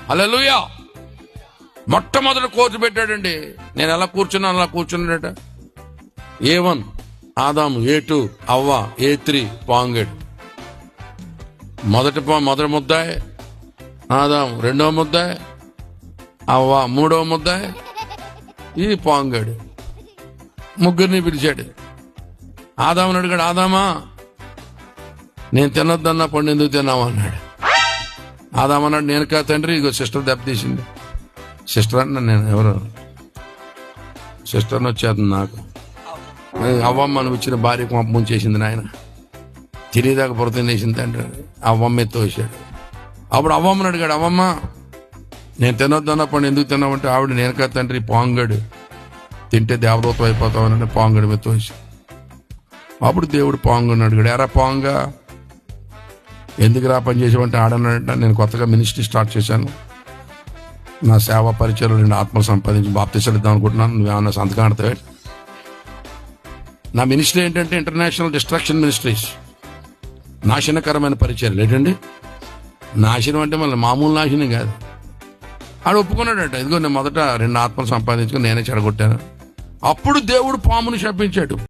హల్లెలూయా. మొట్టమొదటి కోర్టు పెట్టాడండి. నేను ఎలా కూర్చున్నాను అలా కూర్చున్నాడట. A1 ఆదాము, A2 అవ్వ, A3 పాంగడు. మొదటి ముద్దాయి ఆదాము, రెండవ ముద్దాయి అవ్వ, మూడవ ముద్దాయి ఇది పాంగడు. ముగ్గురిని పిలిచాడు. ఆదాముని అడిగాడు, ఆదామా నేను తినొద్దన్నా పండు ఎందుకు తిన్నావు అన్నాడు. ఆదామన్నాడు, నేను కాదు తండ్రి, ఇగో సిస్టర్ దెబ్బతీసింది. సిస్టర్ అన్న నేను ఎవరు సిస్టర్ని వచ్చేది నాకు. అవ్వమ్మ నువ్వు ఇచ్చిన భార్యకు అప్పం చేసింది నాయన, తినేదాకా పొరత వేసింది తండ్రి. అవ్వమ్మ ఎత్తోసాడు. అప్పుడు అవ్వమ్మని అడిగాడు, అవ్వమ్మ నేను తినొద్దన్నప్పుడు ఎందుకు తిన్నావంటే ఆవిడ నేను కాదు తండ్రి పాంగడు, తింటే దేవదూతం అయిపోతామని పాంగడు మీద తోసి. అప్పుడు దేవుడు పాంగుని అడిగాడు, ఎరా పాంగ ఎందుకు రా పని చేసావంటే ఆడన్నాడంట, నేను కొత్తగా మినిస్ట్రీ స్టార్ట్ చేశాను, నా సేవా పరిచయంలో నేను ఆత్మ సంపాదించి బాప్తిసాలు ఇద్దాం అనుకుంటున్నాను, నువ్వేమన్నా సంతకం ఆడతావే. నా మినిస్ట్రీ ఏంటంటే ఇంటర్నేషనల్ డిస్ట్రక్షన్ మినిస్ట్రీస్, నాశనకరమైన పరిచయాలు. ఏంటండి నాశనం అంటే మళ్ళీ మామూలు నాశనం కాదు. ఆడు ఒప్పుకున్నాడట, ఇదిగో నేను మొదట 2 ఆత్మలు సంపాదించుకుని నేనే చెడగొట్టాను. అప్పుడు దేవుడు పాముని శపించాడు.